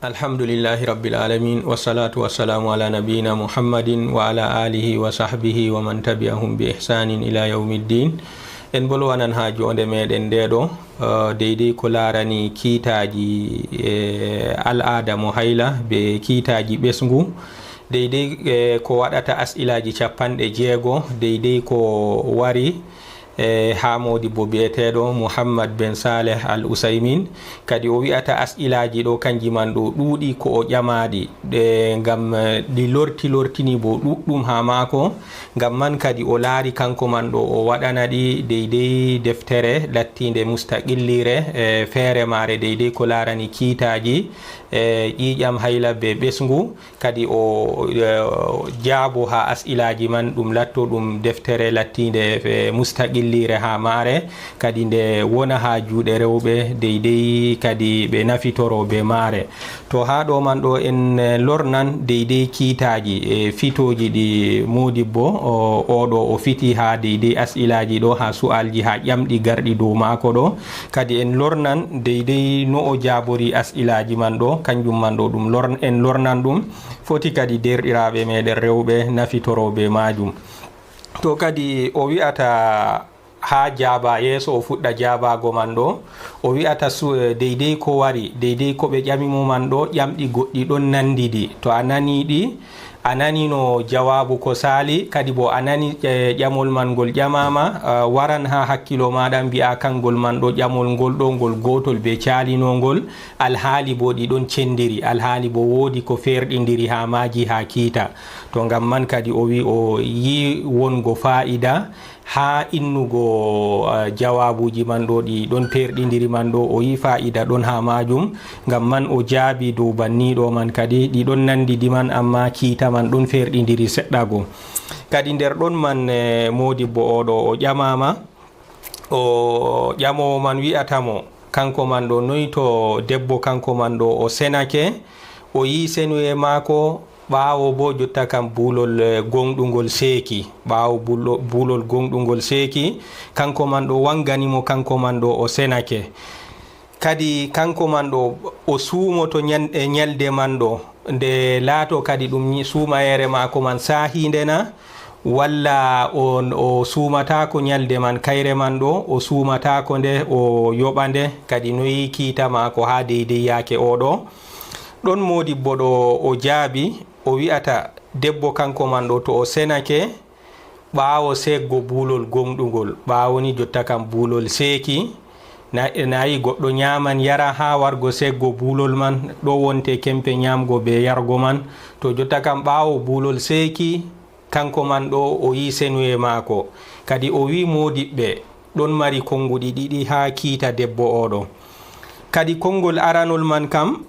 Alhamdulillahi rabbil alamin wassalatu wassalamu ala nabiyyina Muhammadin wa ala alihi wa sahbihi wa man tabi'ahum bi ihsanin ila yawmiddin. En bolwanan ha jonde meɗen ndeɗo deydey ko larani kiitaji al'ada mo hayla be kiitaji ɓesgu, deydey ko waɗata as'ilaji 60 deydey ko wari ha modibbo biyeteɗo Muhammad ben Saleh Al Usaymin. kadi o wi'ata as'ilaji ɗo kanji man ɗo ɗuuɗi ko o ƴamaɗi ngam ɗi lortini bo ɗuɗɗum ha mako. ngam man kadi o laari kanko man ɗo o waɗanaɗi deydey deftere lattinde mustaqillire feere mare deydey ko larani kiitaji ƴiƴam hayla be ɓesgu. kadi o jaabo ha as'ilaji man ɗum latto ɗum deftere lattinde mustaqillire ha mare, kadi nde wona ha juuɗe rewɓe deydey kadi ɓe nafitoro be mare. to ha ɗo man ɗo en lornan deydey kiitaji fitoji ɗi modibbo oɗo o fiti ha deydey as'ilaji ɗo, ha su'alji ha ƴamɗi garɗi dow mako ɗo. kadi en lornan deydey no o jabori as'ilaji man ɗo, kanjum man ɗo ɗum en lornan ɗum foti kadi derɗiraɓe meɗen rewɓe nafitoro be majum. to kadi o wi'ata ha jaaba yeso o fuɗɗa jaabago man ɗo, o wi'ata deydey ko wari, deydey ko ɓe ƴamimo man ɗo ƴamɗi goɗɗi ɗon nandidi. to a naniɗi a nanino jawabu ko sali, kadi bo a nani ƴamol man ngol ƴamama, waran ha hakkilo maɗa mbi'a kangol man ɗo ƴamol ngol ɗo ngol gotol be calinongol, alhaali bo ɗi ɗon cendiri, alhaali bo woodi ko ferɗidiri ha maji ha kiita. to ngam man kadi o wi o yi wongo fa'ida ha innugo jawabuji man ɗo ɗi ɗon perɗidiri man ɗo, o yi fa'ida ɗon ha majum. ngam man o jaabi dow banniɗo man kadi ɗi ɗon nandidi man, amma kiita man ɗon ferɗidiri seɗɗa go. kadi nder ɗon man modibbo oɗo o ƴamama, o ƴamowo man wi'atamo kanko man ɗo noyi to debbo kanko man ɗo o senake, o yi senuye mako ɓaawo bo jotta kam bulol gonɗugol seeki, ɓaawo bulol gonɗugol seeki, kanko man ɗo wanganimo kanko man ɗo o senake. kadi kanko man ɗo o suumoto ñalde man ɗo, nde laato kadi ɗum suumayere mako man sahindena, walla o suumatako ñalde man kayre man ɗo o suumatako nde o yoɓa nde. kadi noyi kiita mako ha deydey yaake oɗo ɗon modibbo ɗo o jaabi, o wi'ata debbo kanko man ɗo to o senake ɓaawo seggo bulol gonɗugol, ɓaawo ni jotta kam bulol seeki, nayi goɗɗo ñaman yara ha wargo seggo bulol man, ɗo wonte kempe ñamgo be yargo man. to jotta kam ɓaawo bulol seeki kanko man ɗo o yi senuye mako, kadi o wi modiɓɓe ɗon mari konguɗi ɗiɗi ha kiita debbo oɗo. kadi kongol aranol man kam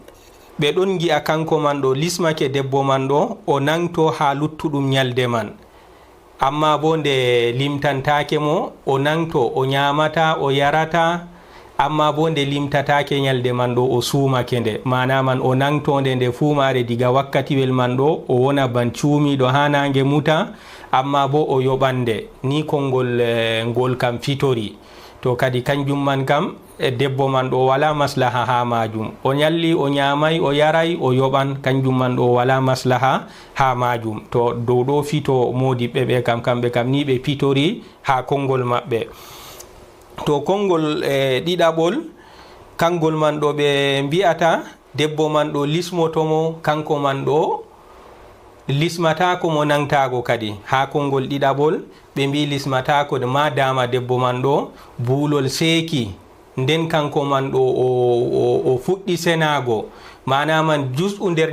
ɓe ɗon gi'a kanko man ɗo lismake debbo man ɗo o nangto ha luttuɗum ñalde man, amma bo nde limtantake mo o nangto o ñamata o yarata, amma bo nde limtatake ñalde man ɗo o suumake nde, mana man o nangtonde nde fumare diga wakkatiwel man ɗo o wona ban cuumiɗo ha nangue muta, amma bo o yoɓande ni konngol ngol kam fitori. to kadi kanjum man kam debbo man ɗo wala maslaha ha majum, o ñalli o ñamay o yaray o yoɓan, kanjum man ɗo wala maslaha ha majum. to dow ɗo fito modiɓɓe ɓe kam kamɓe kam ni ɓe pitori ha konngol maɓɓe. to konngol ɗiɗaɓol kangol man ɗo ɓe mbi'ata debbo man ɗo lismotomo kanko man ɗo lismatako mo nangtago. kadi ha konngol ɗiɗaɓol ɓe mbi lismatako ma dama debbo man ɗo bulol seeki, nden kanko man ɗo o fuɗɗi senago, mana man jus'u nder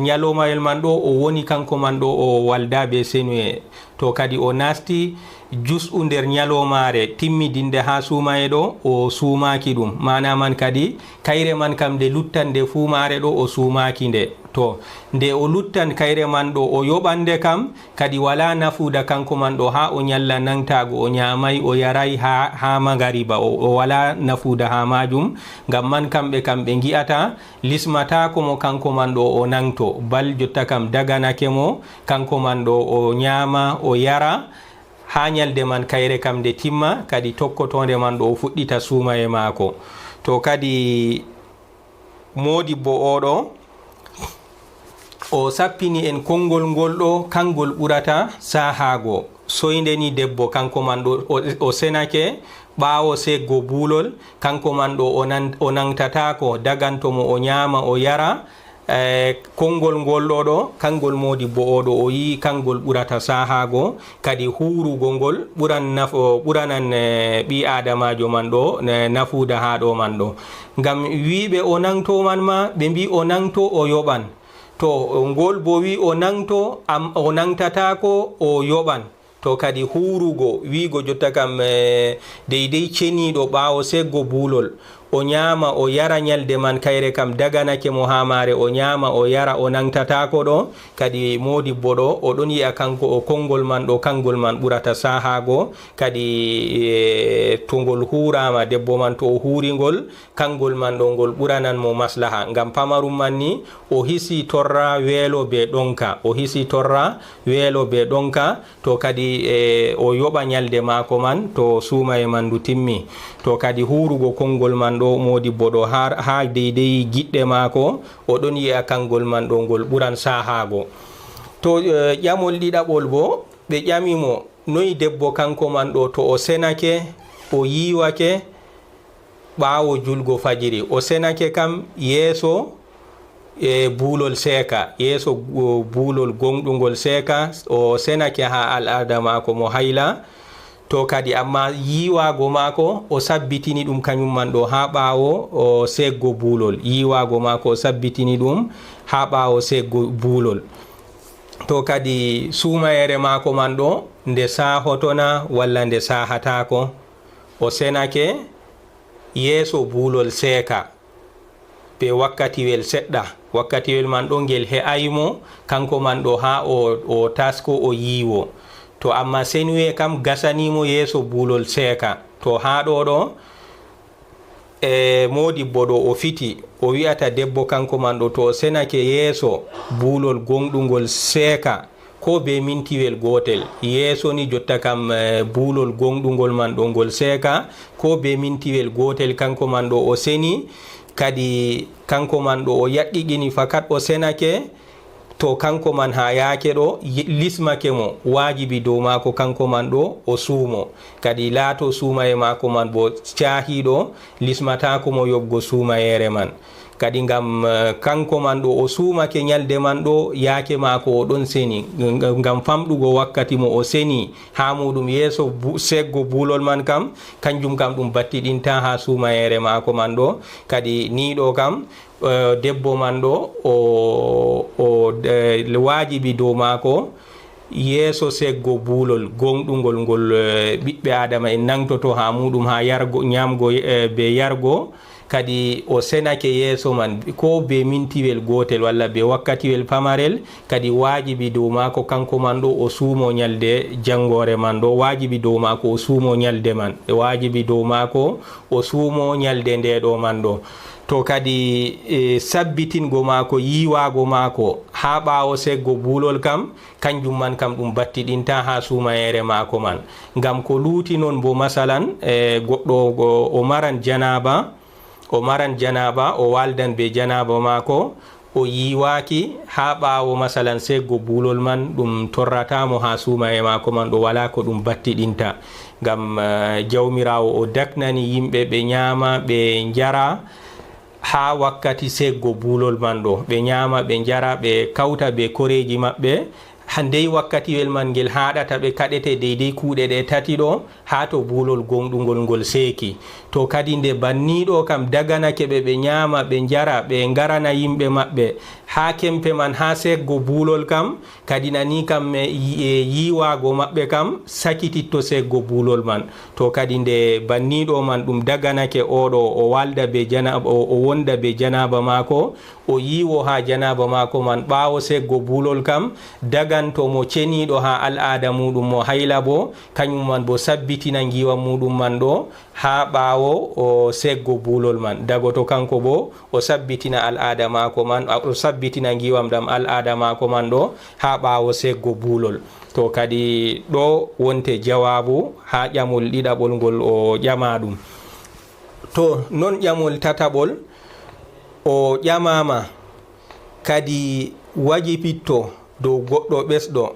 ñalomayel man ɗo o woni kanko man ɗo o walda be senuye. to kadi o nasti jus'u nder ñalomare timmidinde ha suumaye ɗo o suumaki ɗum, mana man kadi kayre man kam nde luttan nde fumare ɗo o suumaki nde. to nde o luttan kayre man ɗo o yoɓande kam kadi wala nafuda kanko man ɗo ha o ñalla nangtago o ñamay o yaray ha magariba o wala nafuda ha majum. ngam man kamɓe kam ɓe gi'ata lismatako mo kanko man ɗo o nangto, bal jotta kam daganake mo kanko man ɗo o ñama o yara ha ñalde man kayre kam nde timma, kadi tokkotonde man ɗo o fuɗɗita suumaye mako. to kadi modibbo oɗo o sappini en konngol ngol ɗo kangol ɓurata sahago. soyde ni debbo kanko man ɗo o senake ɓaawo seggo buulol, kanko man ɗo o nangtatako dagantomo o ñaama o yara. konngol ngol ɗo kangol modibbo oɗo o yi kangol ɓurata sahago, kadi hurugol ngol ɓuranan ɓi adamajo man ɗo nafuda ha ɗo man ɗo. ngam wiɓe o nangto man ma ɓe mbi o nangto o yoɓan, to ngol bo wi o nangto o nangtatako o yoɓan. to kadi hurugo wigo jotta kam deydey ceniɗo ɓawo seggo buulol o ñaama o yara ñalde man kayre kam daganake mo ha mare o ñaama o yara o nangtatako ɗo, kadi modibbo ɗo oɗon yi'a kanko o konngol man ɗo kangol man ɓurata sahago. kadi to ngol hurama debbo man to o huringol kangol man ɗo ngol ɓuranan mo maslaha, ngam pamarum man ni o hisi torra weelo be ɗonka, o hisi torra weelo be ɗonka. to kadi o yoɓa ñalde mako man to suumaye man ndu timmi. to kadi hurugo konngol man ɗo modibbo ɗo ha deydey giɗɗe maako oɗon yi'a kangol man ɗo ngol ɓuran sahago. to ƴamol ɗiɗaɓol bo ɓe ƴamimo noyi debbo kanko man ɗo to o senake o yiwake ɓaawo julgo fajiri, o senake kam yeeso buulol seeka, yeeso buulol gonɗugol seeka, o senake ha al'ada maako mo hayla. to kadi amma yiwago mako o sabbitini ɗum kañum man ɗo ha ɓawo o seggo buulol, yiwago mako o sabbitini ɗum ha ɓawo seggo buulol. to kadi sumayere mako man ɗo nde sahotona walla nde sahatako, o senake yeeso buulol seeka be wakkatiwel seɗɗa, wakkatiwel man ɗo ngel he'aymo kanko man ɗo ha o tasko o yiwo. to amma senuye kam gasanimo yeeso buulol seeka. to ha ɗo ɗo modibbo ɗo o fiti o wi'ata debbo kanko man ɗo to o senake yeeso buulol gonɗugol seeka ko be mintiwel gotel, yeeso ni jotta kam buulol gonɗugol man ɗo ngol seeka ko be mintiwel gotel kanko man ɗo o seni, kadi kanko man ɗo o yaqiqini fakat o senake, to kanko man ha yaake ɗo lismake mo wajibi dow mako kanko man ɗo o suumo, kadi laato suumaye mako man bo cahiɗo lismatako mo yobgo suumayere man. kadi ngam kanko man ɗo o suumake ñalde man ɗo yaake mako o ɗon seni, ngam famɗugo wakkati mo o seni ha muɗum yeeso seggo buulol man kam kanjum kam ɗum battiɗinta ha suumayere mako man ɗo. kadi ni ɗo kam debbo man ɗo o wajibi dow mako yeeso seggo buulol gonɗugol ngol ɓiɓɓe adama en nangtoto ha muɗum ha yargo ñamgo be yargo, kadi o senake yeeso man ko be mintiwel gotel walla be wakkatiwel pamarel, kadi wajibi dow mako kanko man ɗo o suumo ñalde jangore man ɗo, wajibi dow mako o suumo ñalde man, wajibi dow mako o suumo ñalde nde ɗo man ɗo. to kadi sabbitingo mako yiwago mako ha ɓawo seggo buulol kam kanjum man kam ɗum battiɗinta ha suumayere mako man. ngam ko luuti noon bo masalan goɗɗo o maran janaba o waldan be janaba mako o yiwaki ha ɓawo masalan seggo buulol man ɗum torratamo ha suumaye mako man ɗo wala ko ɗum battiɗinta, ngam jawmirawo o daknani yimɓe ɓe ñaama ɓe jara ha wakkati seggo buulol man ɗo, ɓe ñaama ɓe jara ɓe kawta be koreji maɓɓe handey wakkatiwel man ngel haɗata ɓe kaɗete deydey kuuɗe ɗe tati ɗo ha to buulol gonɗugol ngol seeki. to kadi nde banniɗo kam daganake ɓe ñaama ɓe jara ɓe garana yimɓe maɓɓe ha kempe man ha seggo buulol kam, kadi nani kam yiwago maɓɓe kam sakititto seggo buulol man. to kadi nde banniɗo man ɗum daganake oɗo o walda be janaba o wonda be janaba mako o yiwo ha janaba mako man ɓawo seggo buulol kam daganto mo ceniɗo ha al'ada muɗum mo hayla bo kañum man bo sabbitina giwa muɗum man ɗo ha ɓawo o seggo buulol man, dagoto kanko bo o sabbitina al'ada mako man, o sabbitina giwam ɗam al'ada mako man ɗo ha ɓawo seggo buulol. to kadi ɗo wonte jawabu ha ƴamol ɗiɗaɓol ngol o ƴama ɗum. to non ƴamol tataɓol o ƴamama kadi wajipitto dow goɗɗo ɓesɗo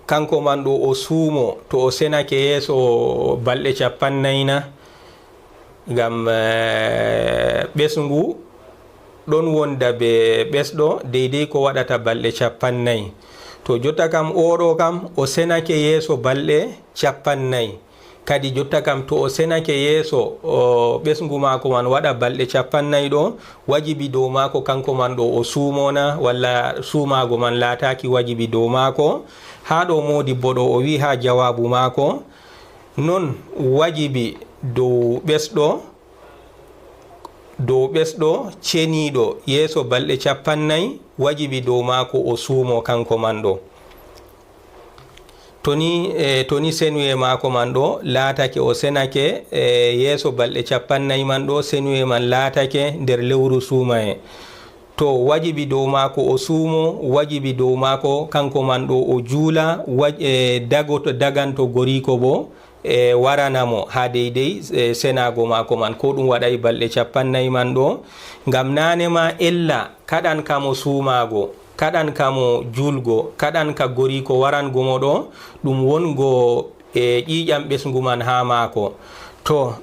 kanko man ɗo o suumo to o senake yeeso balɗe 40 ngam ɓesngu ɗon wonda be ɓesɗo deydey ko waɗata balɗe 40 to jotta kam oɗo kam o senake yeeso balɗe 40 kadi jotta kam to o senake yeeso ɓesngu mako man waɗa balɗe 40 ɗo wajibi dow mako kanko man ɗo o suumona walla suumago man laataki wajibi dow mako. ha ɗo modibbo ɗo o wi ha jawabu mako non wajibi dow ɓesɗo ceniɗo yeeso balɗe 40 wajibi dow mako o suumo kanko man ɗo toni senuye mako man ɗo laatake o senake yeeso balɗe 40 man ɗo senuye man laatake nder lewru suumaye to wajibi dow mako o suumo wajibi dow mako kanko man ɗo o juula daganto goriko bo waranamo ha deydey senago mako man ko ɗum waɗay balɗe 40 man ɗo ngam nanema ella kaɗan kamo suumago kaɗan kamo julgo kaɗan ka goriko warango mo ɗo ɗum wongo ƴiƴam ɓesngu man ha mako to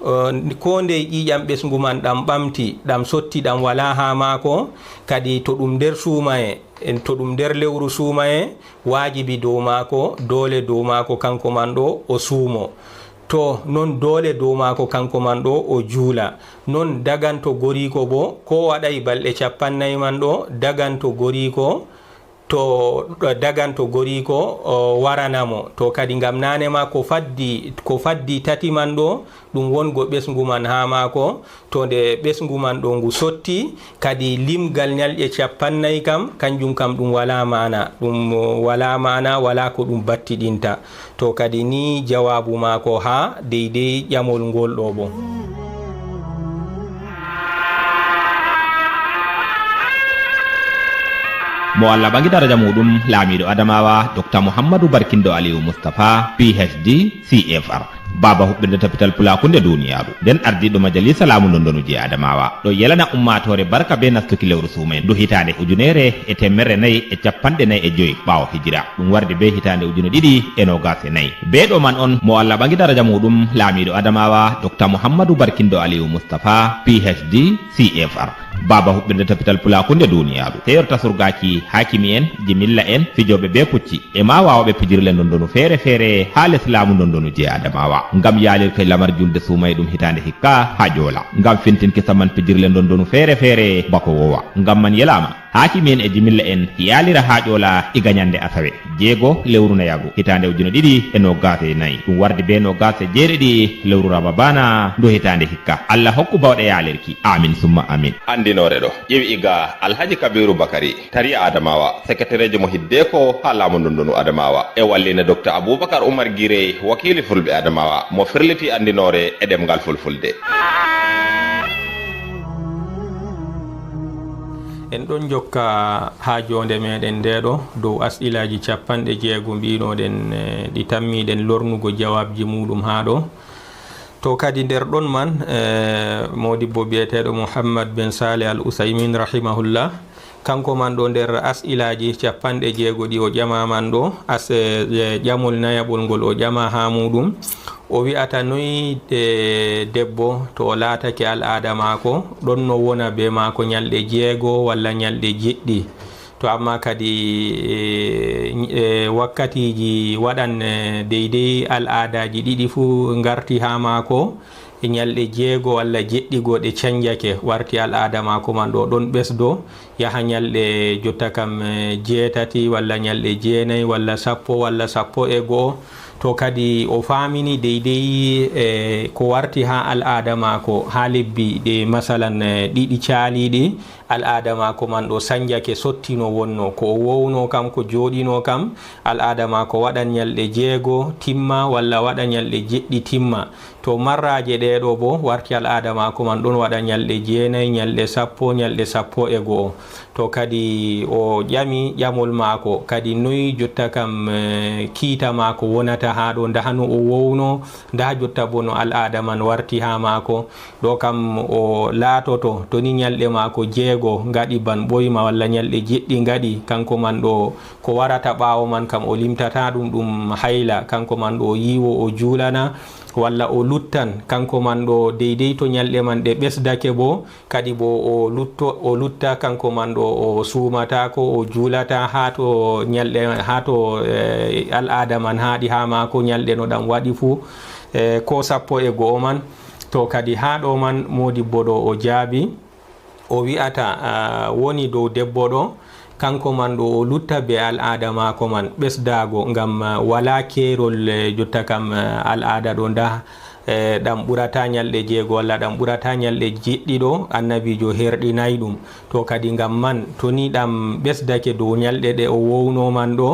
ko nde ƴiƴam ɓesngu man ɗam ɓamti ɗam sotti ɗam wala ha mako kadi to ɗum nder suumaye to ɗum nder lewru suumaye wajibi dow mako dole dow mako kanko man ɗo o suumo to non dole dow mako kanko man ɗo o juula non daganto goriko bo ko waɗay balɗe 40 man ɗo daganto goriko waranamo to kadi ngam nanema ko faddi tati man ɗo ɗum wongo ɓesngu man ha mako to nde ɓesngu man ɗo ngu sotti kadi limgal ñalƴe 40 kam kanjum kam ɗum wala mana wala ko ɗum battiɗinta to kadi ni jawabu mako ha deydey ƴamol ngol ɗo bo. mo Allah bangi daraja muɗum laamiɗo adamawa Dr Mouhamadou Barkindo Aliou Moustapha PhD CFR baba huɓɓirde tapital pulakunde duniyaru nden ardiɗo majalisa laamu ndondonu je adamawa ɗo yelana ummatore barka be nastuki lewru suumen ndu hitande 1445 ɓawo hijira ɗum warde be hitande 2024 beɗo man on mo Allah bangi daraja muɗum laamiɗo adamawa Dr Mouhamadou Barkindo Aliou Moustapha PhD CFR baba huɓɓirde tapital pulakunde duniyaru teyorta surgaki hakimi en jimilla en fijoɓe be pucci e ma wawoɓe pijirle ndondonu feere feere ha l'islamu ndondonu je adamawa ngam yaalirkoye lamar julde suumay ɗum hitande hikka ha joola ngam fintinki saman pijirle ndondonu feere feere bako wowa ngam man yelama hakimi en e jimilla en yaalira ha ƴoola e gañande asawe 6 lewru nayagu hitande 2024 ɗum warde be 27 lewru rababana ndu hitande hikka Allah hokku bawɗe yaalirki amin summa amin. andinore ɗo ƴewi iga Alhaji Kabiru Bakari tari adamawa secrétaire mo hiddeko ha laamu ndondonu adamawa e wallina Dr Aboubacar Oumar Guirey wakili fulɓe adamawa mo firliti andinore e ɗemgal fulfulde. en ɗon jokka ha jonde meɗen ndeɗo dow as'ilaji 60 mbinoɗen ɗi tammiɗen lornugo jawabji muɗum ha ɗo to kadi nder ɗon man modibbo biyeteɗo Mouhammad ben Saleh Al Uthaymin rahimahullah kanko man ɗo nder as'ilaji 60 ɗi o ƴamaman ɗo ƴamol nayaɓol ngol o ƴama ha muɗum o wi'ata noyi debbo to o laatake al'ada mako ɗon no wona be mako ñalɗe 6 walla ñalɗe 7 to amma kadi wakkatiji waɗan deydey al'adaji ɗiɗi fu garti ha mako ñalɗe 6 walla 7 goɗe canjake warti al'ada mako man ɗo ɗon ɓesdo yaha ñalɗe jotta kam 8 walla ñalɗe 9 walla 10 walla 11 to kadi o famini deydey ko warti ha al'ada mako ha lebbi ɗe masalan ɗiɗi caaliɗi al'ada mako man ɗo sanjake sottino wonno ko o wowno kam ko joɗino kam al'ada mako waɗan ñalɗe 6 timma walla waɗa ñalɗe 7 timma to marraje ɗeɗo bo warti al'ada mako man ɗon waɗa ñalɗe 9 ñalɗe 10 ñalɗe 11 to kadi o ƴami ƴamol mako kadi noyi jotta kam kiita mako wonata ha ɗo ndahano o wowno ndaha jotta bo no al'ada man warti ha mako ɗo kam o laatoto to ni ñalɗe mako 6 gaɗi ban ɓoyma walla ñalɗe 7 gaɗi kanko man ɗo ko warata ɓawo man kam o limtata ɗum hayla kanko man ɗo o yiwo o juulana walla o luttan kanko man ɗo deydey to ñalɗe man ɗe ɓesdake bo kadi bo o lutta kanko man ɗo o suumatako o juulata ha to ñalɗe ha to al'ada man haaɗi ha mako ñalɗe no ɗam waɗi fuu ko 11 man to kadi ha ɗo man modibbo ɗo o jaabi o wi'ata woni dow debbo ɗo kanko man ɗo o lutta be al'ada mako man ɓesdago ngam wala kerol jotta kam al'ada ɗo nda ɗam ɓurata ñalɗe 6 walla ɗam ɓurata ñalɗe 7 ɗo annabijo herɗinayi ɗum to kadi ngam man to ni ɗam ɓesdake dow ñalɗe ɗe o wowno man ɗo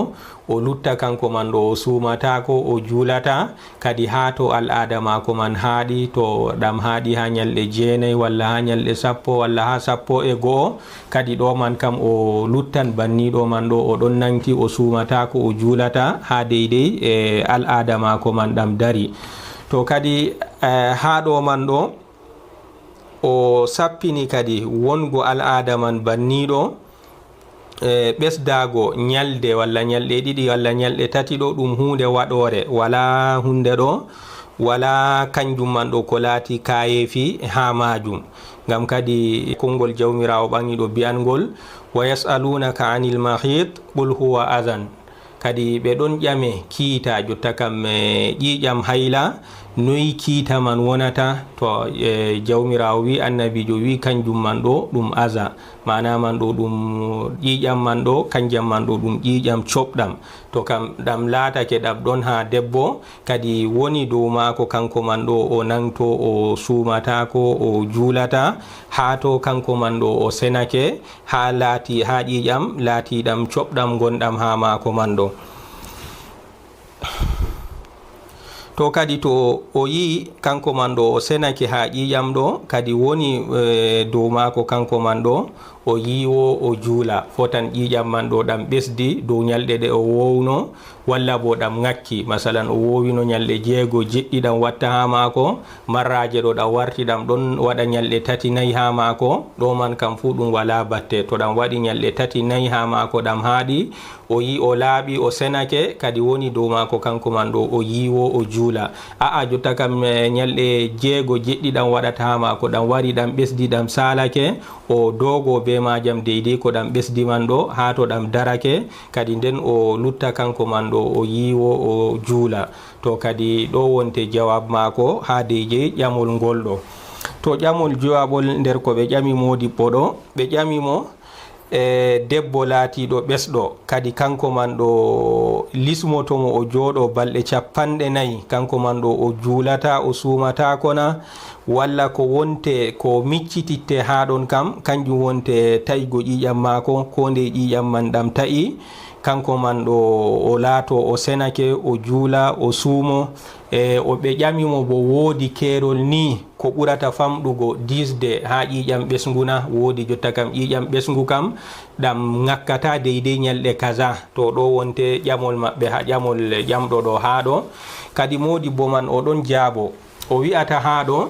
o lutta kanko man ɗo o suumatako o juulata kadi ha to al'ada mako man haaɗi to ɗam haaɗi ha ñalɗe 9 walla ha ñalɗe 10 walla ha 11 kadi ɗo man kam o luttan banniɗo man ɗo o ɗon nanki o suumatako o juulata ha deydey al'ada mako man ɗam dari to kadi ha ɗo man ɗo o sappini kadi wongo al'ada man banniɗo ɓesdago ñalde walla ñalɗe 2 walla ñalɗe 3 ɗo ɗum hunde waɗore wala hunde ɗo wala kanjum man ɗo ko laati kayefi ha majum ngam kadi konngol jawmirawo ɓangiɗo biyangol wa yasalunaka anil mahid qul huwa adhan kadi ɓe ɗon ƴame kiita jotta kam ƴiƴam hayla noyi kiita man wonata to jawmirawo wi annabijo wi kanjum man ɗo ɗum aza mana man ɗo ɗum ƴiƴam man ɗo kanjam man ɗo ɗum ƴiƴam coɓɗam to kam ɗam laatake ɗam ɗon ha debbo kadi woni dow mako kanko man ɗo o nanto o suumatako o juulata ha to kanko man ɗo o senake ha laati ha ƴiƴam laatiɗam coɓɗam gonɗam ha mako man ɗo to kadi to o yi kanko man ɗo o senake ha ƴiƴam ɗo kadi woni dow mako kanko man ɗo o yiwo o juula fotan ƴiƴam man ɗo ɗam ɓesdi dow ñalɗe ɗe o wowno walla bo ɗam ngakki masalan o wowino ñalɗe 6 jeɗɗi ɗam watta ha maako marraje ɗo ɗam warti ɗam ɗon waɗa ñalɗe 3 4 ha maako ɗo man kam fu ɗum wala batte to ɗam waɗi ñalɗe 3 4 ha maako ɗam haaɗi o yi o laaɓi o senake kadi woni dow maako kanko man ɗo o yiwo o juula jotta kam ñalɗe 6 jeɗɗi ɗam waɗata ha maako ɗam wari ɗam ɓesdi ɗam salake o dogo be majam deydey ko ɗam ɓesdi man ɗo ha to ɗam darake kadi nden o lutta kanko man ɗo o yiwo o juula to kadi ɗo wonte jawab maako ha deydey ƴamol ngol ɗo to ƴamol jawabol nder ko ɓe ƴami modibbo ɗo ɓe ƴamimo debbo laatiɗo ɓesɗo kadi kanko man ɗo lismotomo o jooɗo balɗe 40 kanko man ɗo o juulata o suumata kona walla ko wonte ko miccititte ha ɗon kam kanjum wonte taƴgo ƴiƴam maako ko nde ƴiƴam man ɗam taƴi kanko man ɗo o laato o senake o juula o suumo o ɓe ƴamimo bo woodi keerol ni ko ɓurata famɗugo disde ha ƴiƴam ɓesnguna woodi jotta kam ƴiƴam ɓesngu kam ɗam ŋakkata deydey ñalɗe kaza to ɗo wonte ƴamol maɓɓe ha ƴamol ƴamɗo ɗo ha ɗo kadi modibbo man o ɗon jaabo o wi'ata ha ɗo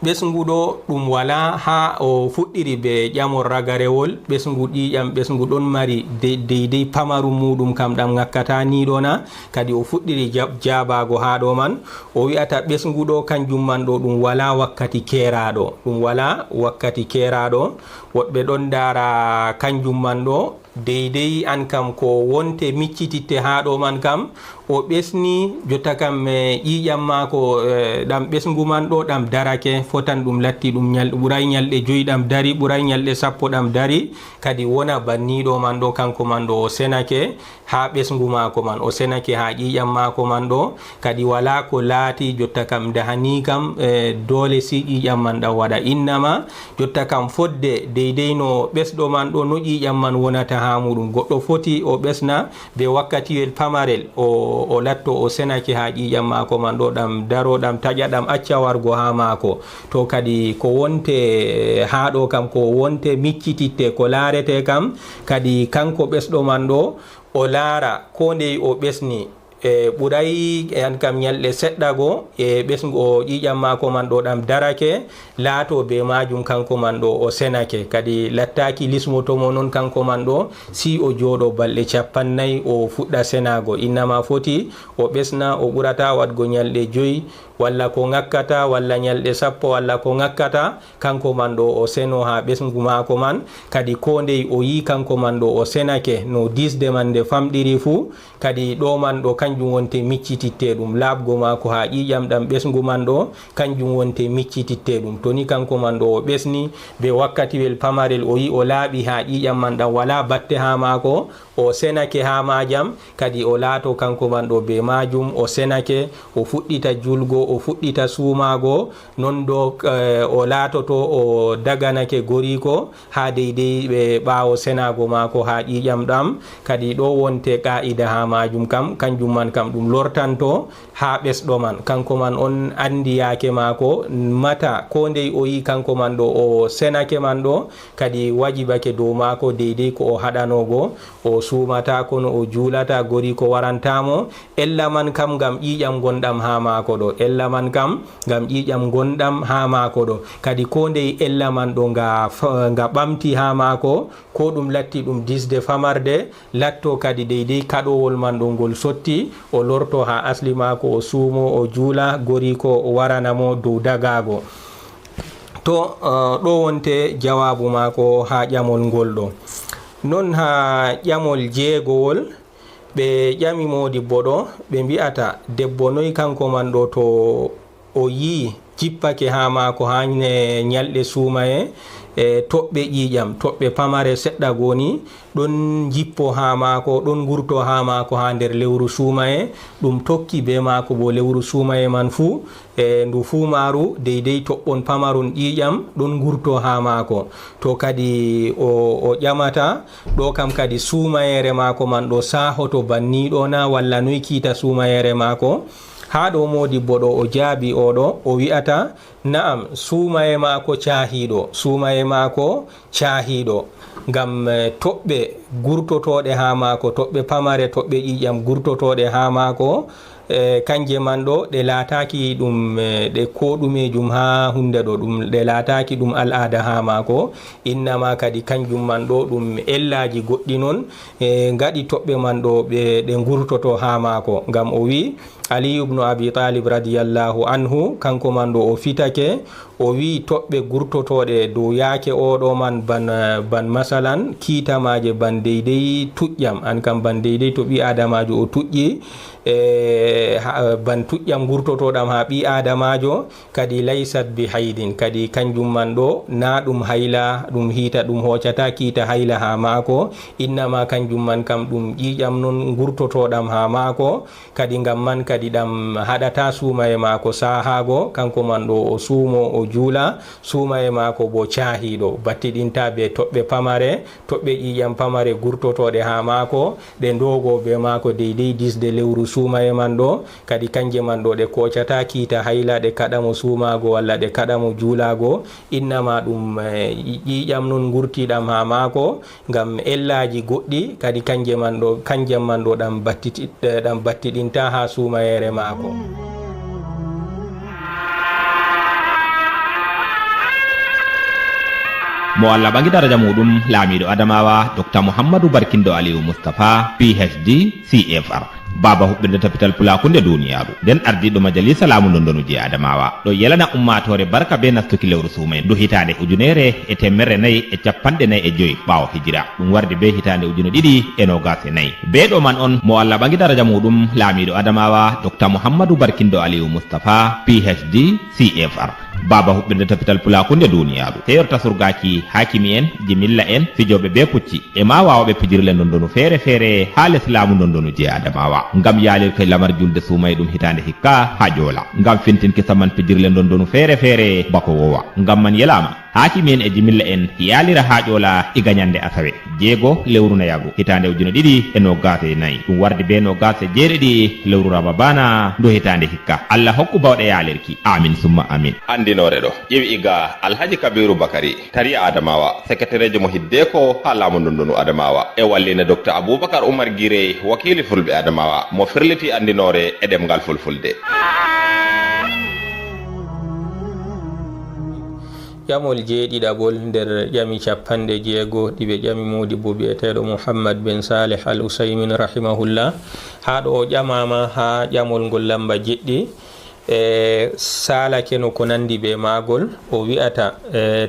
ɓesngu ɗo ɗum wala ha o fuɗɗiri be ƴamol ragarewol ɓesngu ƴiƴam ɓesngu ɗon mari deydey pamaru muɗum kam ɗam ŋakkata ni ɗo na kadi o fuɗɗiri jabago ha ɗo man o wi'ata ɓesngu ɗo kanjum man ɗo ɗum wala wakkati keraɗo ɗum wala wakkati keraɗo woɓɓe ɗon dara kanjum man ɗo deydey an kam ko wonte miccititte ha ɗo man kam o ɓesni jotta kam ƴiƴam maako ɗam ɓesngu man ɗo ɗam darake fotan ɗum latti ɗum ɓuray ñalɗe 5 ɗam dari ɓuray ñalɗe 10 ɗam dari kadi wona banniɗo man ɗo kanko man ɗo o senake ha ɓesngu maako man o senake ha ƴiƴam maako man ɗo kadi wala ko laati jotta kam dahani kam dole si ƴiƴam man ɗam waɗa innama jotta kam fodde deydey no ɓesɗo man ɗo no ƴiƴam man wonata ha muɗum. Goɗɗo foti o ɓesna be wakkatiwel pamarel o latto o senake ha ƴiƴam mako man ɗo ɗam daro ɗam taƴa ɗam acca wargo ha mako. To kadi ko wonte ha ɗo kam ko wonte miccititte ko larete kam kadi kanko ɓesɗo man ɗo o laara ko ndey o ɓesni ɓuray an kam ñalɗe seɗɗa go ɓesgo ƴiƴam mako man ɗo ɗam darake laato be majum kanko man ɗo o senake kadi lattaki lismotomo noon kanko man ɗo si o jooɗo balɗe 50 o fuɗɗa senago. Innama foti o ɓesna o ɓurata wadgo ñalɗe 5 walla ko ŋakkata walla ñalɗe 10 walla ko ŋakkata kanko man ɗo o seno ha ɓesgu mako man. Kadi ko ndey o yi kanko man ɗo o senake no disde man nde famɗiri fu kadi ɗo man ɗo kanjum wonte miccititte ɗum laabgo mako ha ƴiƴam ɗam ɓesgu man ɗo kanjum wonte miccititte ɗum. To ni kanko man ɗo o ɓesni be wakkatiwel pamarel o yi o laaɓi ha ƴiƴam man ɗam wala batte ha mako o senake ha majam kadi o laato kanko man ɗo be majum o senake o fuɗɗita julgo o fuɗɗita suumago non ɗo o laatoto o daganake goriko ha deydey ɓe ɓaawo senago mako ha ƴiƴam ɗam. Kadi ɗo wonte qa'ida ha majum kam kanjum man kam ɗum lortanto ha ɓesɗo man kanko man on andi yaake mako mata ko ndey o yi kanko man ɗo o senake man ɗo kadi wajibake dow mako deydey ko o haɗanogo o sumata kono o juulata gori ko warantamo ella man kam gam ƴiƴam gonɗam ha mako ɗo ella man kam gam ƴiƴam gonɗam ha mako ɗo kadi ko ndey ella man ɗo nga ɓamti ha mako ko ɗum latti ɗum disde famarde latto kadi deydey kaɗowol man ɗo ngol sotti o lorto ha asli mako o suumo o juula gori ko waranamo dow dagago. To ɗo wonte jawabu mako ha ƴamol ngol ɗo. Non ha ƴamol jeegowol ɓe ƴami modibbo ɗo ɓe mbi'ata debbo noyi kanko man ɗo to o yi jippake ha mako ha ñalɗe suumaye toɓɓe ƴiƴam toɓɓe pamare seɗɗa goni ɗon jippo ha mako ɗon gurto ha mako ha nder lewru suumaye ɗum tokki be mako bo lewru suumaye man fuu ndu fuu maru deydey toɓɓon pamarun ƴiƴam ɗon gurto ha mako. To kadi o ƴamata ɗo kam kadi suumayere mako man ɗo sahoto banniɗo na walla noy kiita suumayere mako. Ha ɗo modibbo ɗo o jaabi oɗo o wi'ata na'am suumaye mako caahiɗo ngam toɓɓe gurtotoɗe ha mako toɓɓe pamare toɓɓe ƴiƴam gurtotoɗe ha mako kanje man ɗo ɗe laataki ɗum ɗe ko ɗumejum ha hunde ɗo ɗum ɗe laataki ɗum al'ada ha mako innama kadi kanjum man ɗo ɗum ellaji goɗɗi noon ngaɗi toɓɓe man ɗo ɗe gurtoto ha mako. Ngam o wi Ali ibn Abi Talib radiyallahu anhu kanko man ɗo o fitake o wi toɓɓe gurtotoɗe dow yaake oɗo man ban masalan kiitamaje ban deydey tuƴƴam an kam ban deydey to ɓi adamajo o tuƴƴi ban tuƴƴam gurtotoɗam ha ɓi adamajo kadi laysat bi haydin kadi kanjum man ɗo na ɗum hayla ɗum hiita ɗum hoccata kiita hayla ha mako innama kanjum man kam ɗum ƴiƴam non gurtotoɗam ha mako kadi ngam man kadi ɗam haɗata suumaye mako sahago kanko man ɗo o suumo o juula suumaye mako bo caahiɗo battiɗinta be toɓɓe pamare toɓɓe ƴiƴam pamare gurtotoɗe ha mako ɗe ndogo be mako deydey disde lewru suumaye man ɗo kadi kanje man ɗo ɗe koccata kiita hayla ɗe kaɗamo suumago walla ɗe kaɗamo juulago innama ɗum ƴiƴam non gurtiɗam ha mako ngam ellaji goɗɗi kadi kanjam man ɗo ɗam battiɗinta ha suumayere mako. mo Allah bangi daraja muɗum laamiɗo adamawa Dr Mouhamadou Barkindo Aliou Moustapha PhD CFR baba huɓɓirde tapital pulakunde duniyaru nden ardiɗo majalisa laamu dondonuji adamawa ɗo yelana ummatore barka be nastuki lewru suumen du hitande 1445 ɓawo hijira ɗum wardi be hitande 2024 beɗo man on mo Allah bangi daraja muɗum laamiɗo adamawa Dr Mouhamadou Barkindo Aliou Moustapha PhD CFR baba huɓɓirde tapital pulakunde duniyaru teyorta surgaki hakimi en jimilla en fijoɓe be pucci e ma wawoɓe pijirle dondonu feere feere ha l'islamu dondonu je adamawa ngam yaalirkoye lamar julde suumay ɗum hitande hikka ha joola ngam fintinki saman pijirle dondonu feere feere bako wowa ngam man yelama hakimi en e jimilla en yaalira haaƴola e gañande asawe 6 lewru nayago hitande ujune 2024 ɗum warde be 27 lewru rababana ndo hitande hikka Allah hokku bawɗe yaalirki amin summa amin. andinore ɗo ƴewi iga alhaji kabiru bakari tari adamawa secrétaire mo hiddeko ha laamu ndundunu adamawa e wallina docteur aboubacar oumar guirey wakili fulɓe adamawa mo firliti andinore e ɗemgal fulfulde. ƴamol jeeɗiɗaɓol nder ƴami 60 ɗiɓe ƴami modibo biyeteɗo mouhammad ben salih al usaymin rahimahullah ha ɗo o ƴamama ha ƴamol ngol lamba jeɗɗi salake no ko nandi be magol o wi'ata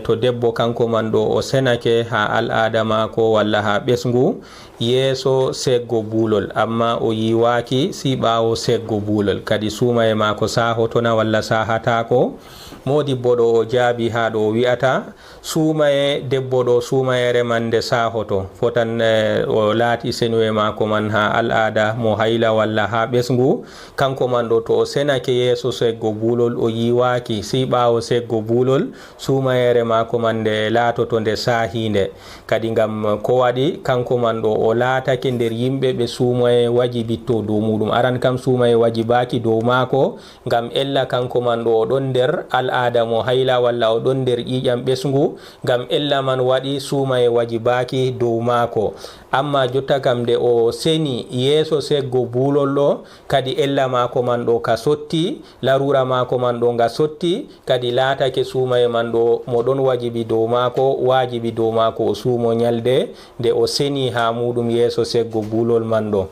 to debbo kanko man ɗo o senake ha al ada mako walla ha ɓesgu yeeso seggo buulol amma o yiwaki si ɓawo seggo buulol kadi sumaye mako sahotona walla sahatako modibbo ɗo o jaabi ha ɗo wi'ata sumaye debbo ɗo sumayere man nde sahoto fotan o laati senuwe mako man ha al ada mo hayla walla ha ɓesgu kanko man ɗo to o senake yeeso seggo buulol o yiwaki si ɓawo seggo buulol sumayere mako man nde laatoto nde sahinde kadi ngam ko waɗi kanko man ɗo o laatake nder yimɓe ɓe sumaye wajibitto dow muɗum aran kam sumaye wajibaki dow maako ngam ella kanko man ɗo o ɗon nder al ada mo hayla walla o ɗon nder ƴiƴam ɓesgu ngam ella man waɗi sumaye wajibaki dow maako amma jotta kam nde o seni yeeso seggo buulol ɗo kadi ella maako man ɗo ka sotti larura maako man ɗo nga sotti kadi laatake sumaye man ɗo mo ɗon wajibi dow maako wajibi dow maako o suumo nyalde nde o seni ha muɗum yeeso seggo buulol man ɗo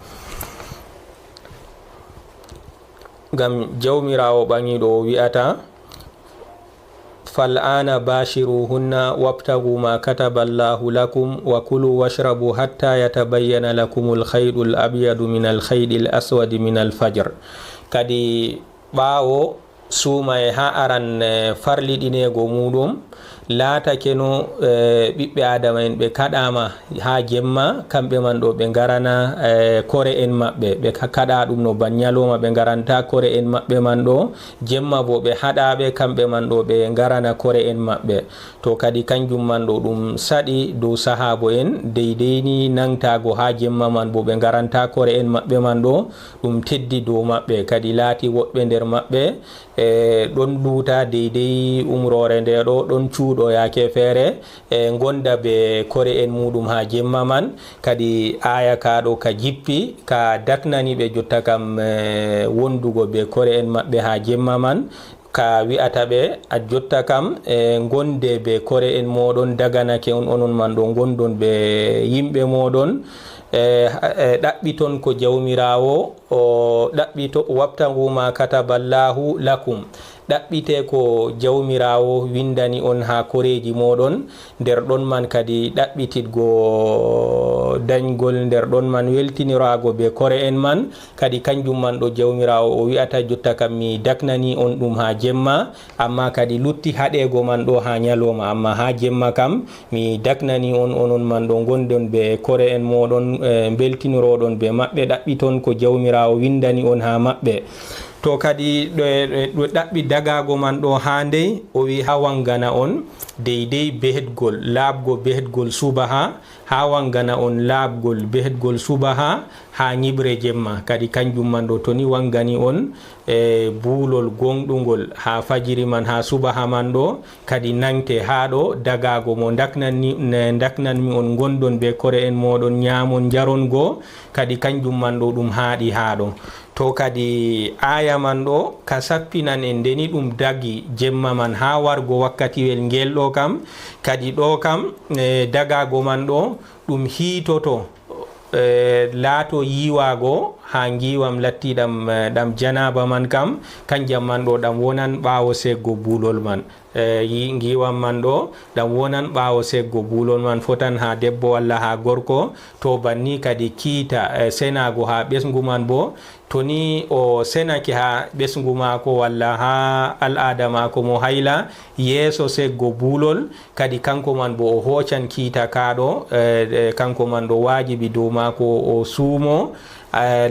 ngam jawmirawo ɓangiɗo o wi'ata فالآن باشروهن وابتغوا ما كتب الله لكم وكلوا واشربوا حتى يتبين لكم الخيط الأبيض من الخيط الأسود من الفجر كدي باو سوما ها أران فرلي دينيغو مودوم laatake no ɓiɓɓe adama en ɓe kaɗama ha jemma kamɓe man ɗo ɓe garana kore en maɓɓe ɓe kaɗa ɗum no ban ñaloma ɓe garanta kore en maɓɓe man ɗo jemma bo ɓe haɗaɓe kamɓe man ɗo ɓe garana kore en maɓɓe to kadi kanjum man ɗo ɗum saɗi dow sahabo en deydeyni nangtago ha jemma man bo ɓe garanta kore en maɓɓe man ɗo ɗum teddi dow maɓɓe kadi laati woɓɓe nder maɓɓe ɗon luuta deydey umrore nde ɗo ɗon cuuɗo yake feere gonda be kore en muɗum ha jemma man kadi aya kaɗo ka jippi ka daknani ɓe jotta kam wondugo be kore en maɓɓe ha jemma man ka wi'ata ɓe a jotta kam gonde be kore en moɗon daganake on onon man ɗo gondon ɓe yimɓe moɗon ɗaɓɓiton ko jawmirawo o ɗaɓɓito wabtaguma kataballahu lakum ɗaɓɓite ko jawmirawo windani on ha koreji moɗon nder ɗon man kadi ɗaɓɓititgo dañgol nder ɗon man weltinirago be kore en man kadi kanjum man ɗo jawmirawo o wi'ata jotta kam mi daknani on ɗum ha jemma amma kadi lutti haɗego man ɗo ha ñaloma amma ha jemma kam mi daknani on onon man ɗo gondon be kore en moɗon beltiniroɗon be maɓɓe ɗaɓɓiton ko jawmirawo windani on ha maɓɓe to kadi ɗo ɗaɓɓi dagago man ɗo ha ndey o wi ha wangana on deydey behetgol laabgo behetgol subaha ha wangana on laabgol behetgol subaha ha ñibre jemma kadi kanjum man ɗo toni wangani on buulol gonɗugol ha fajiri man ha subaha man ɗo kadi nangte ha ɗo dagago mo daknanmi on gondon be kore en moɗon ñamon jarongo kadi kanjum man ɗo ɗum haaɗi ha ɗo to kadi aya man ɗo ka sappinan en ndeni ɗum dagi jemma man ha wargo wakkatiwel ngel ɗo kam kadi ɗo kam dagago man ɗo ɗum hiitoto laato yiwago ha giwam lattiɗam ɗam janaba man kam kanjam man ɗo ɗam wonan ɓawo seggo buulol man giwam man ɗo ɗam wonan ɓawo seggo buulol man fotan ha debbo walla ha gorko to banni kadi kiita senago ha ɓesgu man bo toni o senake ha ɓesgu mako walla ha al'ada mako mo hayla yeeso seggo buulol kadi kanko man bo o hocan kiita kaɗo kanko man ɗo wajibi dow mako o suumo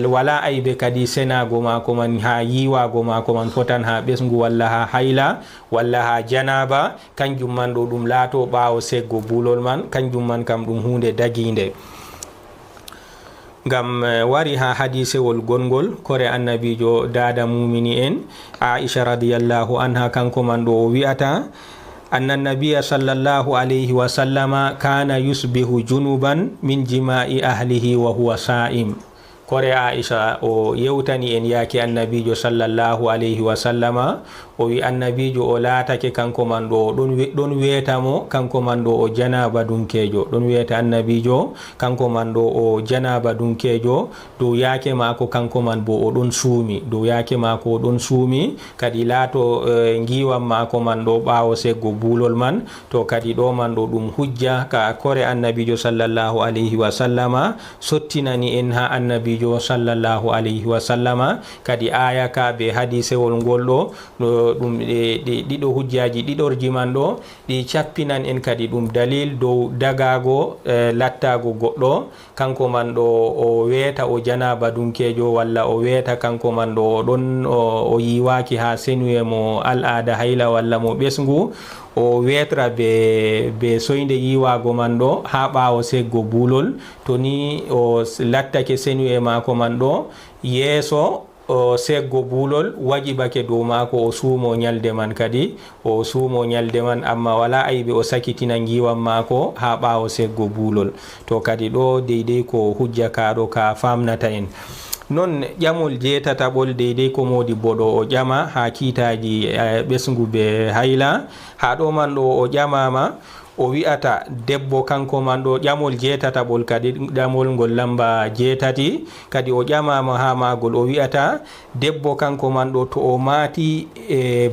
wala aybe kadi senago mako man ha yiwago mako man fotan ha ɓesgu walla ha hayla walla ha janaba kanjum man ɗo ɗum laato ɓawo seggo bulol man kanjum man kam ɗum hunde daginde. Ngam wari ha hadisewol gongol kore annabijo dada mumini en Aisha radiyallahu anha kanko man ɗo o wi'ata anna nabiya sallallahu alayhi wa sallama kana yusbihu junuban min jima'i ahlihi wa huwa sa'im. Kore Aisha o yewtani en yake annabijo sallallahu alayhi wa sallama o wi annabijo o laatake kanko man ɗo ɗon wiyetamo kanko man ɗo o janaba dunkejo, ɗon wiyeta annabijo kanko man ɗo o janaba dunkejo dow yake mako kanko man bo o ɗon suumi, dow yake mako o ɗon suumi kadi laato giwam mako man ɗo ɓawo seggo bulol man, to kadi ɗo man ɗo ɗum hujja ka kore annabijo sallallahu alayhi wa sallama sottinani en ha annabijo sallallahu alayhi wa sallama kadi aya ka be hadisewol ngol ɗo ɗum ɗiɗo hujjaji ɗiɗorji man ɗo ɗi cappinan en kadi ɗum dalil dow dagago lattago goɗɗo kanko man ɗo o weta o janaba dunkejo walla o weta kanko man ɗo o ɗon o yiwaki ha senuye mo al'ada hayla walla mo ɓesgu o wetra be soyde yiwago man ɗo ha ɓawo seggo bulol to ni o lattake senuye mako man ɗo yeeso o seggo bulol wajibake dow mako o suumo nyalde man kadi o suumo nyalde man amma wala aybe o sakitina giwam mako ha ɓawo seggo bulol, to kadi ɗo deydey ko hujja kaɗo ka famnata en. Non ƴamol jeetataɓol deydey ko modi boɗo o ƴama ha kiitaji ɓesgu be hayla ha ɗo man ɗo o ƴamama o wi'ata debbo kanko man ɗo ƴamol jeetataɓol kadi ƴamol ngol lamba jeetati kadi o ƴamama ha magol o wi'ata debbo kanko man ɗo to o maati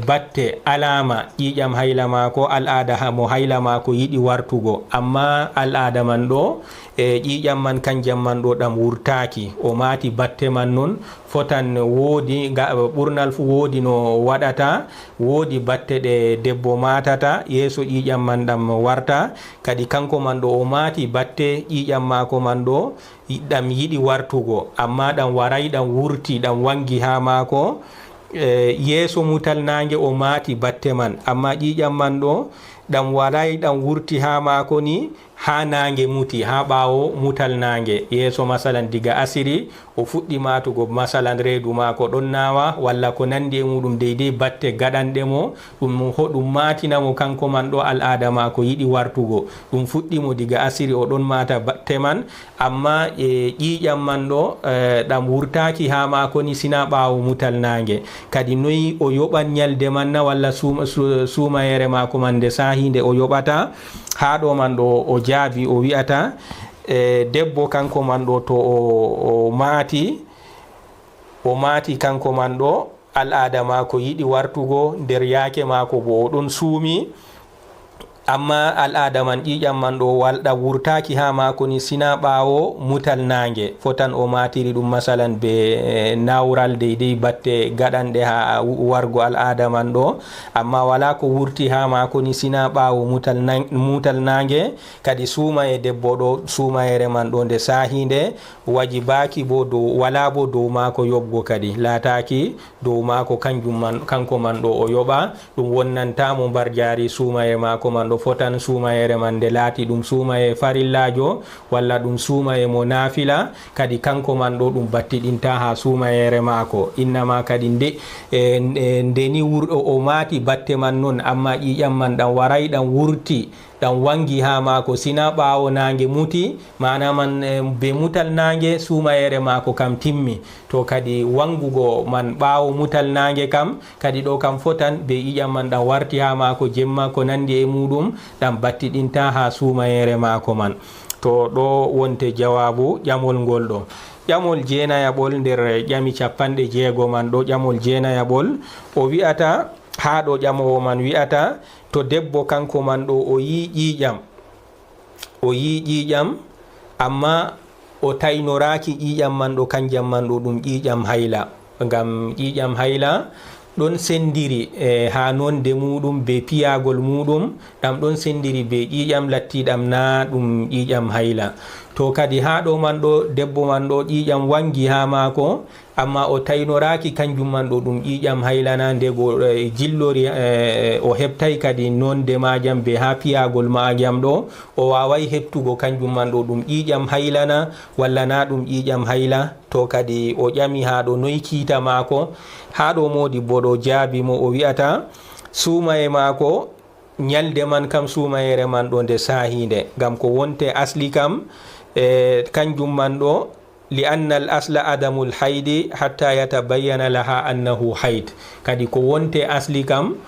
batte alama ƴiƴam hayla mako al'ada mo hayla mako yiɗi wartugo amma al'ada man ɗo ƴiƴam man kanjam man ɗo ɗam wurtaki o maati batte man non fotan woodi ɓurnal fu woodi no waɗata woodi batte ɗe debbo matata yeeso ƴiƴam man ɗam warta kadi kanko man ɗo o maati batte ƴiƴam mako man ɗo ɗam yiɗi wartugo amma ɗam waray ɗam wurti ɗam wangi ha mako yeeso mutal nange o maati batte man amma ƴiƴam man ɗo ɗam waray ɗam wurti ha mako ni ha nange muti ha ɓawo mutal nange yeeso masalan diga asiri o fuɗɗi matugo masalan reedu mako ɗon nawa walla ko nandi e muɗum deydey batte gaɗanɗe mo ɗum matinamo kanko man ɗo al'ada mako yiɗi wartugo ɗum fuɗɗimo diga asiri o ɗon mata batte man amma ƴiƴam man ɗo ɗam wurtaki ha mako ni sina ɓawo mutal nange kadi noyi o yoɓan nyalde man na walla sumayere mako man nde sahinde o yoɓata ha ɗo man ɗo o jaabi o wi'ata debbo kanko man ɗo to o maati kanko man ɗo al'ada mako yiɗi wartugo nder yaake mako bo o ɗon suumi amma al'ada man ƴiƴam man ɗo walɗa wurtaki ha mako ni sina ɓawo mutal nange fotan o matiri ɗum masalan be nawral deydey batte gaɗanɗe ha wargo al'ada man ɗo amma wala ko wurti ha mako ni sina ɓawo mutal nange kadi suumaye debbo ɗo suumayere man ɗo nde sahinde wajibaki bo dow wala bo dow mako yoɓgo kadi laataki dow mako kanko man ɗo o yoɓa ɗum wonnantamo mbar jaari suumaye mako man ɗo fotan suumayere man nde laati ɗum suumaye farillajo walla ɗum suumaye mo naafila kadi kanko man ɗo ɗum battiɗinta ha suumayere mako innama kadi ndeni o maati batte man non amma ƴiƴam man ɗam waray ɗam wurti ɗam wangi ha mako sina ɓawo nange muti mana man be mutal nange suumayere mako kam timmi to kadi wangugo man ɓawo mutal nange kam kadi ɗo kam fotan be ƴiƴam man ɗam warti ha mako jemma ko nandi e muɗum ɗam battiɗinta ha suumayere mako man. To ɗo wonte jawabu ƴamol ngol ɗo. ƴamol jeenayaɓol nder ƴami 60 man ɗo ƴamol jeenayaɓol o wi'ata ha ɗo ƴamowo man wi'ata to debbo kanko man ɗo o yi ƴiƴam amma o taynoraki ƴiƴam man ɗo kanjam man ɗo ɗum ƴiƴam hayla ngam ƴiƴam hayla ɗon sendiri ha nonde muɗum be piyagol muɗum ɗam ɗon sendiri be ƴiƴam lattiɗam na ɗum ƴiƴam hayla. to kadi ha ɗo man ɗo debbo man ɗo ƴiƴam wangi ha mako amma o taynoraki kanjum man ɗo ɗum ƴiƴam haylana ndego jillori o heɓtay kadi nonde majam be ha piyagol majam ɗo o waway heɓtugo kanjum man ɗo ɗum ƴiƴam haylana walla na ɗum ƴiƴam hayla. to kadi o ƴami ha ɗo noy kiita mako. ha ɗo modi bo ɗo jaabimo o wi'ata sumaye mako nyalde man kam sumayere man ɗo nde sahinde ngam ko wonte asli kam kanjum man ɗo لأن الأصل عدم الحيض حتى يتبين لها أنه حيض kadi ko wonte asli kam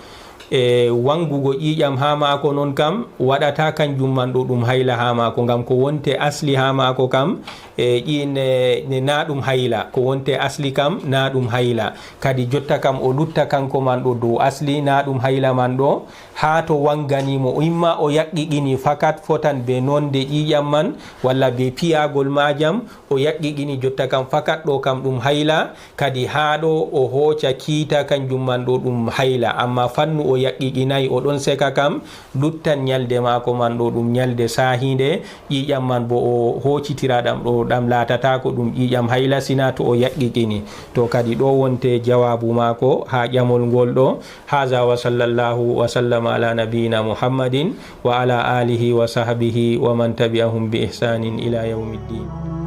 wangugo ƴiƴam ha mako non kam waɗata kanjum man ɗo ɗum hayla ha mako ngam ko wonte asli ha mako kam ne na ɗum hayla ko wonte asli kam na ɗum hayla kadi jotta kam o lutta kanko man ɗo dow asli na ɗum hayla man ɗo ha to wanganimo o imma o yaqiqini fakat fotan be nonde ƴiƴam man walla be piyagol majam o yaqiqini jotta kam fakat ɗo kam ɗum hayla kadi ha ɗo o hoca kiita kanjum man ɗo ɗum hayla amma fannu o yaqiqinayi o ɗon seka kam luttan nyalde mako man ɗo ɗum nyalde sahinde ƴiƴam man bo o hocitira ɗam ɗo ɗam latata ko ɗum ƴiƴam hayla sina to o yaqiqini. to kadi ɗo wonte jawabu mako ha ƴamol ngol ɗo. haza wa sallallahu wa sallama ala nabiyina muhammadin wa ala alihi wa sahbihi wa man tabi'ahum bi ihsanin ila yawmiddin.